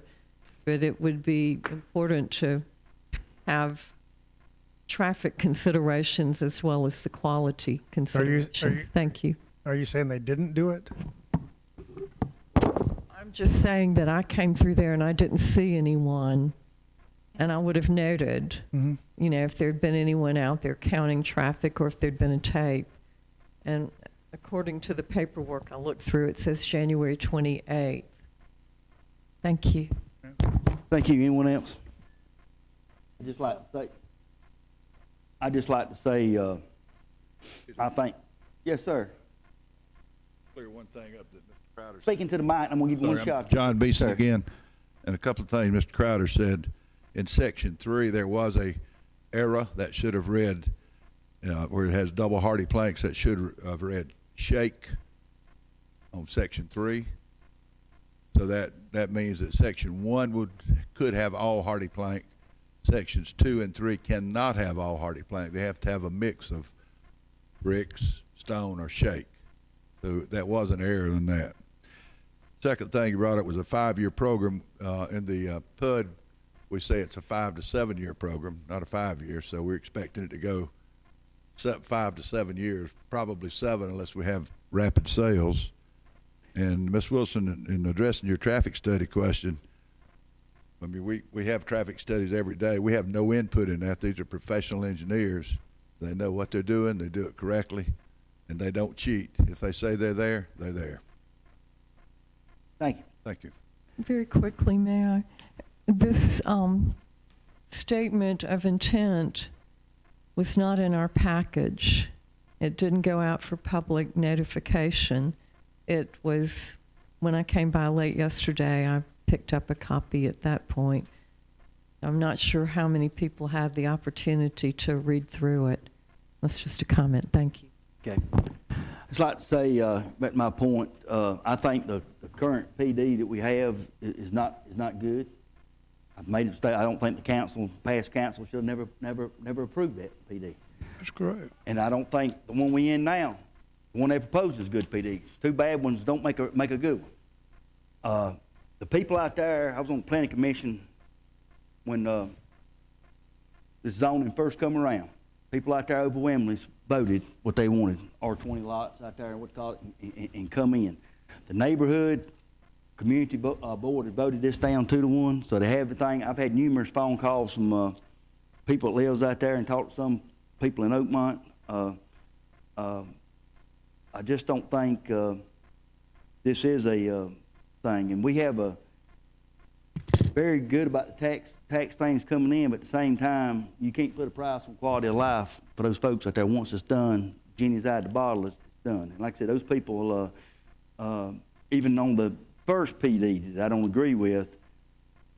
but it would be important to have traffic considerations as well as the quality considerations. Thank you. Are you saying they didn't do it? I'm just saying that I came through there and I didn't see anyone. And I would have noted, you know, if there'd been anyone out there counting traffic or if there'd been a tape. And according to the paperwork I looked through, it says January 28th. Thank you. Thank you. Anyone else? I'd just like to say, I think, yes, sir. Clear one thing up that Mr. Crowder said. Speaking to the mic, I'm going to give you one shot. John Beeson Sir. again, and a couple of things Mr. Crowder said. In section 3, there was a error that should have read, where it has double hardy planks, that should have read shake on section 3. So that means that section 1 could have all hardy plank. Sections 2 and 3 cannot have all hardy plank. They have to have a mix of bricks, stone, or shake. So that was an error in that. Second thing you brought up was a 5-year program. In the PUD, we say it's a 5 to 7 year program, not a 5 year. So we're expecting it to go 5 to 7 years, probably 7 unless we have rapid sales. And Ms. Wilson, in addressing your traffic study question, I mean, we have traffic studies every day. We have no input in that. These are professional engineers. They know what they're doing. They do it correctly, and they don't cheat. If they say they're there, they're there. Thank you. Thank you. Very quickly, may I? This statement of intent was not in our package. It didn't go out for public notification. It was, when I came by late yesterday, I picked up a copy at that point. I'm not sure how many people had the opportunity to read through it. That's just a comment. Thank you. Okay. I'd just like to say, at my point, I think the current PD that we have is not good. I've made a mistake. I don't think the past council should have never approved that PD. That's correct. And I don't think the one we in now, the one they proposed is a good PD. Two bad ones don't make a good one. The people out there, I was on the planning commission when this zoning first come around. People out there overwhelmingly voted what they wanted, R20 lots out there, what call it, and come in. The neighborhood community board had voted this down 2-1, so they have everything. I've had numerous phone calls from people that lives out there and talked to some people in Oakmont. I just don't think this is a thing, and we have a very good about the tax things coming in, but at the same time, you can't put a price on quality of life for those folks out there. Once it's done, genie's out of the bottle, it's done. And like I said, those people, even on the first PD that I don't agree with,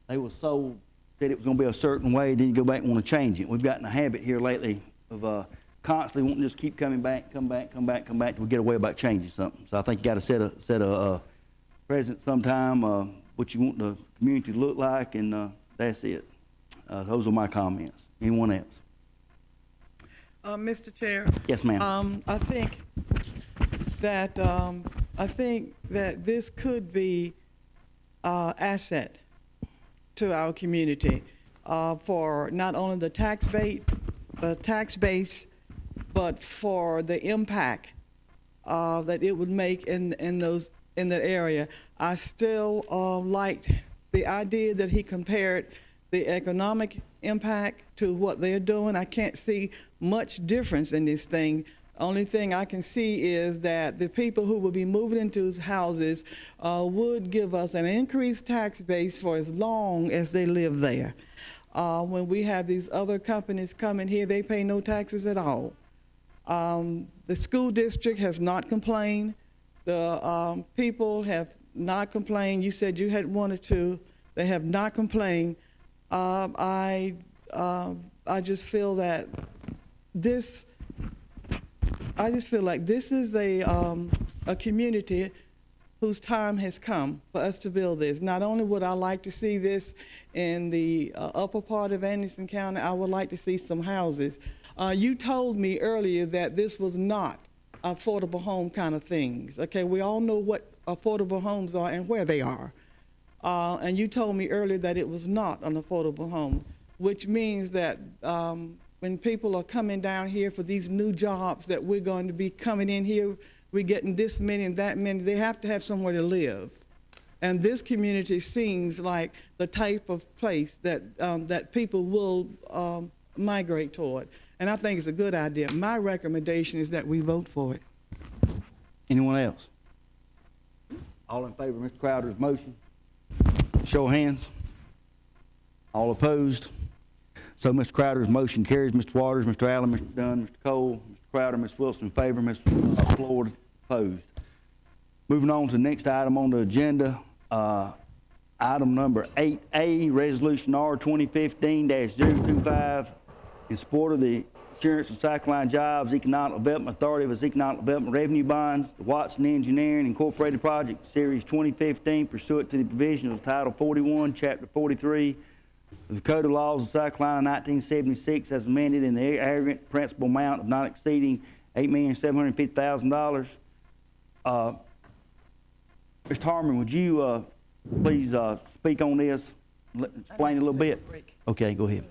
they were so that it was going to be a certain way, then you go back and want to change it. We've gotten a habit here lately of constantly wanting to just keep coming back, come back till we get away about changing something. So I think you got to set a precedent sometime, what you want the community to look like, and that's it. Those are my comments. Anyone else? Mr. Chair. Yes, ma'am. I think that this could be asset to our community for not only the tax base, but for the impact that it would make in that area. I still liked the idea that he compared the economic impact to what they're doing. I can't see much difference in this thing. Only thing I can see is that the people who will be moving into his houses would give us an increased tax base for as long as they live there. When we have these other companies coming here, they pay no taxes at all. The school district has not complained. The people have not complained. You said you had wanted to. They have not complained. I just feel that this. I just feel like this is a community whose time has come for us to build this. Not only would I like to see this in the upper part of Anderson County, I would like to see some houses. You told me earlier that this was not affordable home kind of things. Okay, we all know what affordable homes are and where they are. And you told me earlier that it was not an affordable home, which means that when people are coming down here for these new jobs that we're going to be coming in here, we're getting this many and that many, they have to have somewhere to live. And this community seems like the type of place that, that people will migrate toward. And I think it's a good idea. My recommendation is that we vote for it. Anyone else? All in favor of Mr. Crowder's motion? Show of hands. All opposed? So Mr. Crowder's motion carries. Mr. Waters, Mr. Allen, Mr. Dunn, Mr. Cole, Mr. Crowder, Ms. Wilson in favor, Mr. Floyd opposed. Moving on to the next item on the agenda, item number 8A, Resolution R 2015-025, in support of the Insurance and Cycline Jobs Economic Development Authority of its Economic Development Revenue Bonds, the Watson Engineering Incorporated Project, Series 2015, pursuant to the provisions of Title 41, Chapter 43, of the Code of Laws of Cycline 1976, as amended in the aggregate principal amount of not exceeding $8,750,000. Mr. Harmon, would you please speak on this? Explain it a little bit? Okay, go ahead.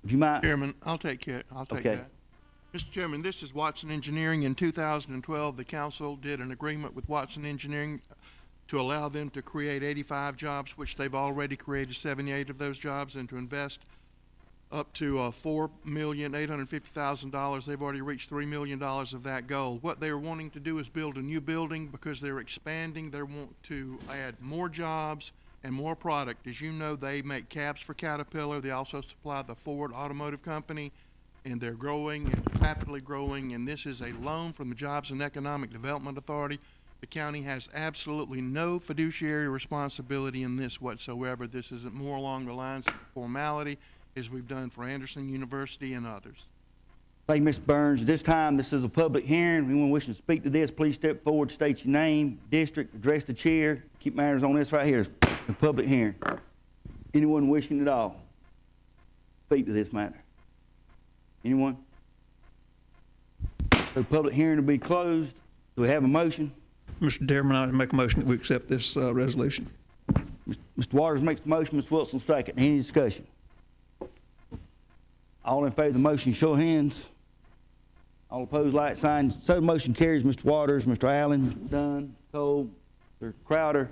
Would you mind? Chairman, I'll take Okay. that. Mr. Chairman, this is Watson Engineering. In 2012, the council did an agreement with Watson Engineering to allow them to create 85 jobs, which they've already created 78 of those jobs, and to invest up to $4,850,000. They've already reached $3 million of that goal. What they're wanting to do is build a new building because they're expanding. They want to add more jobs and more product. As you know, they make cabs for Caterpillar. They also supply the Ford Automotive Company, and they're growing and rapidly growing, and this is a loan from the Jobs and Economic Development Authority. The county has absolutely no fiduciary responsibility in this whatsoever. This is more along the lines of formality, as we've done for Anderson University and others. Thank you, Mr. Burns. At this time, this is a public hearing. Anyone wishing to speak to this, please step forward, state your name, district, address the chair. Keep matters on this right here. It's a public hearing. Anyone wishing at all speak to this matter? Anyone? The public hearing will be closed. Do we have a motion? Mr. Chairman, I make a motion that we accept this resolution. Mr. Waters makes the motion, Ms. Wilson second. Any discussion? All in favor of the motion, show of hands. All opposed, like sign. So the motion carries. Mr. Waters, Mr. Allen, Mr. Dunn, Cole, Mr. Crowder,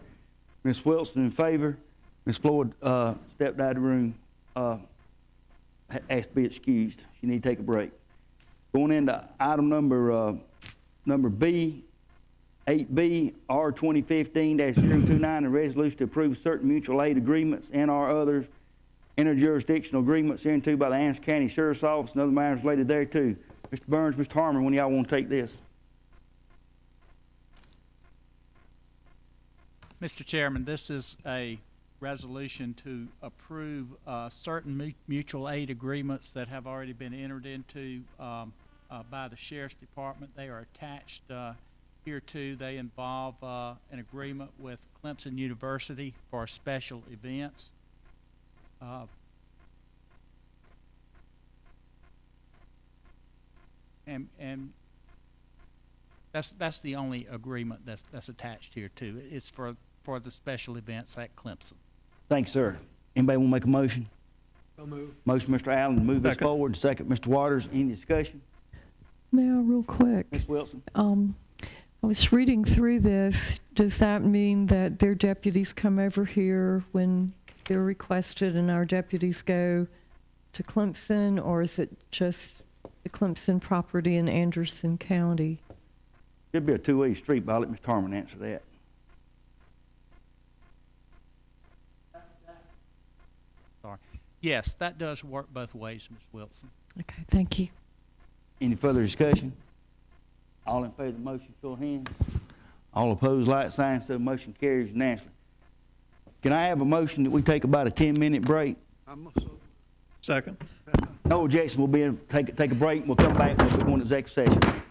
Ms. Wilson in favor. Ms. Floyd stepped out of the room, asked to be excused. She need to take a break. Going into item number B, 8B, R 2015-029, a resolution to approve certain mutual aid agreements and/or others interjurisdictional agreements into by the Anderson County Sheriff's Office and other matters related thereto. Mr. Burns, Mr. Harmon, when y'all want to take this? Mr. Chairman, this is a resolution to approve certain mutual aid agreements that have already been entered into by the Sheriff's Department. They are attached here too. They involve an agreement with Clemson University for special events. And that's the only agreement that's attached here too. It's for the special events at Clemson. Thanks, sir. Anybody want to make a motion? So moved. Motion, Mr. Allen, to move this Second. forward. Second, Mr. Waters. Any discussion? May I real quick? Ms. Wilson? I was reading through this. Does that mean that their deputies come over here when they're requested and our deputies go to Clemson, or is it just the Clemson property in Anderson County? Should be a two-way street, but I'll let Mr. Harmon answer that. Sorry. Yes, that does work both ways, Ms. Wilson. Okay, thank you. Any further discussion? All in favor of the motion, show of hands. All opposed, like sign. So the motion carries unanimously. Can I have a motion that we take about a 10-minute break? Second. No objection. We'll take a break. We'll come back and we'll go into executive session.